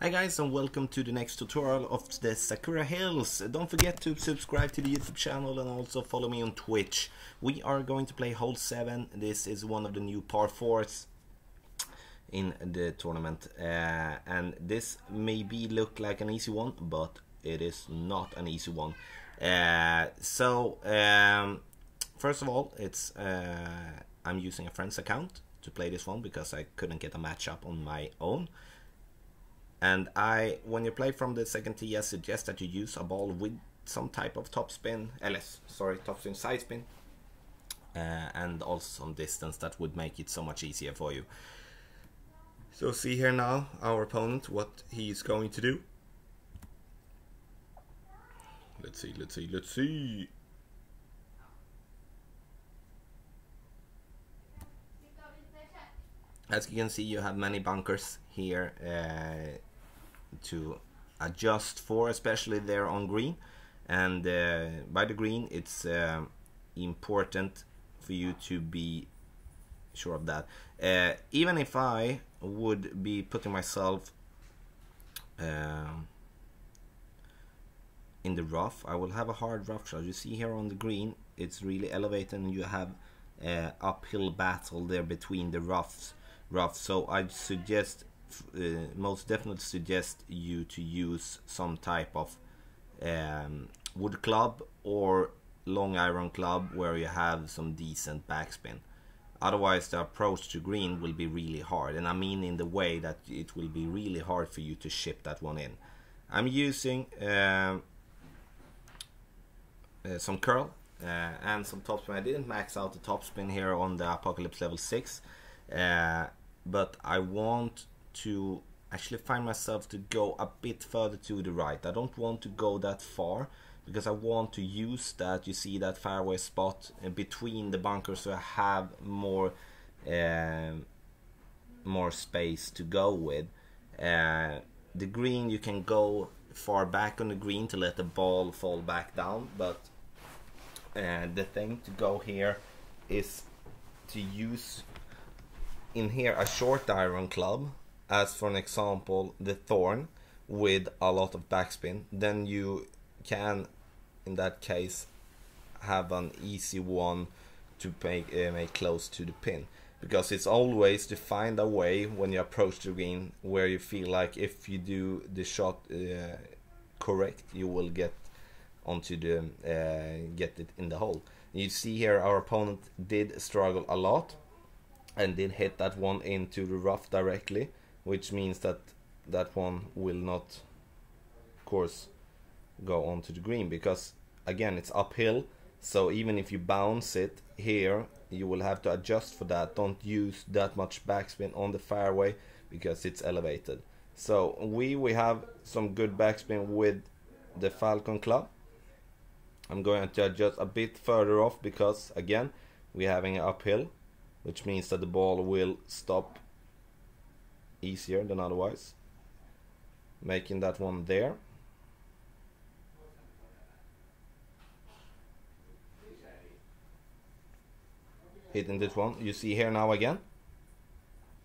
Hi guys, and welcome to the next tutorial of the Sakura Hills. Don't forget to subscribe to the YouTube channel and also follow me on Twitch. We are going to play hole 7. This is one of the new par 4s in the tournament, and this maybe look like an easy one, but it is not an easy one. First of all, I'm using a friend's account to play this one because I couldn't get a matchup on my own. And when you play from the second tee, I suggest that you use a ball with some type of topspin, topspin, side spin, and also some distance. That would make it so much easier for you. So see here now our opponent, what he is going to do. Let's see. As you can see, you have many bunkers here to adjust for, especially there on green. And by the green, it's important for you to be sure of that. Even if I would be putting myself in the rough, I will have a hard rough shot. You see here on the green, it's really elevated, and you have uphill battle there between the roughs. So I suggest, most definitely suggest you to use some type of wood club or long iron club where you have some decent backspin. Otherwise the approach to green will be really hard, and I mean in the way that it will be really hard for you to ship that one in. I'm using some curl and some topspin. I didn't max out the topspin here on the Apocalypse level 6, but I want to actually find myself to go a bit further to the right. I don't want to go that far because I want to use that, you see that fairway spot between the bunkers, so I have more space to go with. The green, you can go far back on the green to let the ball fall back down, but the thing to go here is to use in here a short iron club, as for an example the Thorn, with a lot of backspin. Then you can in that case have an easy one to make close to the pin, because it's always to find a way when you approach the green where you feel like if you do the shot correct, you will get onto the get it in the hole. You see here our opponent did struggle a lot and did hit that one into the rough directly, which means that that one will not, of course, go onto the green, because again it's uphill. So even if you bounce it here, you will have to adjust for that. Don't use that much backspin on the fairway because it's elevated. So we have some good backspin with the Falcon club. I'm going to adjust a bit further off because again we're having an uphill, which means that the ball will stop easier than otherwise, making that one there. Hitting this one, you see here now again,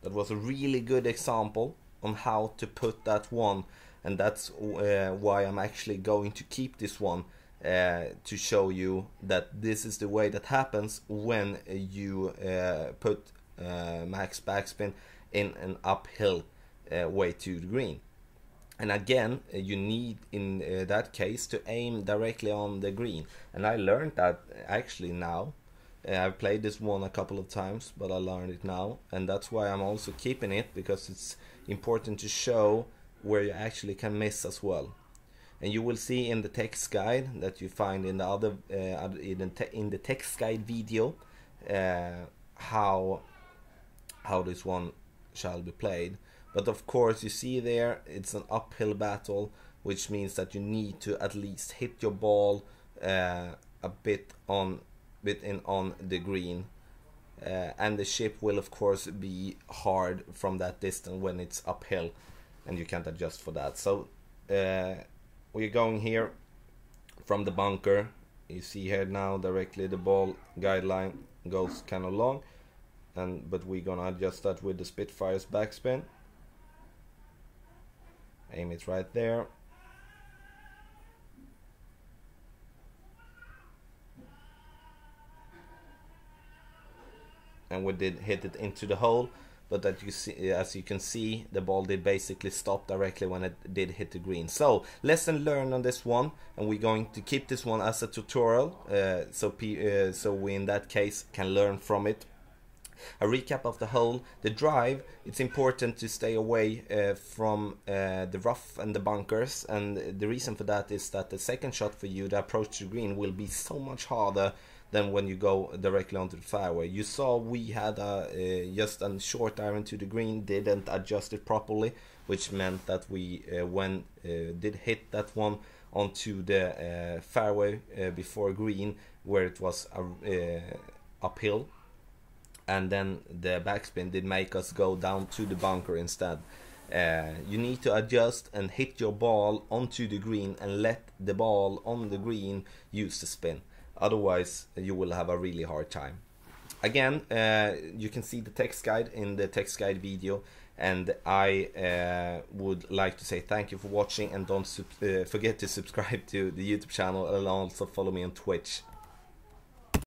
that was a really good example on how to put that one, and that's why I'm actually going to keep this one, to show you that this is the way that happens when you put max backspin in an uphill way to the green. And again, you need in that case to aim directly on the green, and I learned that actually now. I've played this one a couple of times, but I learned it now, and that's why I'm also keeping it, because it's important to show where you actually can miss as well. And you will see in the text guide that you find in the other in the text guide video how this one shall be played. But of course you see there it's an uphill battle, which means that you need to at least hit your ball a bit on the green, and the ship will of course be hard from that distance when it's uphill, and you can't adjust for that. So we're going here from the bunker. You see here now directly the ball guideline goes kind of long, but we're gonna adjust that with the Spitfire's backspin. Aim it right there. And we did hit it into the hole, but that you see, as you can see, the ball did basically stop directly when it did hit the green. So lesson learned on this one, and we're going to keep this one as a tutorial, so we in that case can learn from it. A recap of the hole: the drive, it's important to stay away from the rough and the bunkers, and the reason for that is that the second shot for you, the approach to green, will be so much harder than when you go directly onto the fairway. You saw we had just a short iron to the green, didn't adjust it properly, which meant that we did hit that one onto the fairway before green, where it was uphill, and then the backspin did make us go down to the bunker instead. You need to adjust and hit your ball onto the green and let the ball on the green use the spin. Otherwise, you will have a really hard time. Again, you can see the text guide in the text guide video, and I would like to say thank you for watching, and don't forget to subscribe to the YouTube channel, and also follow me on Twitch.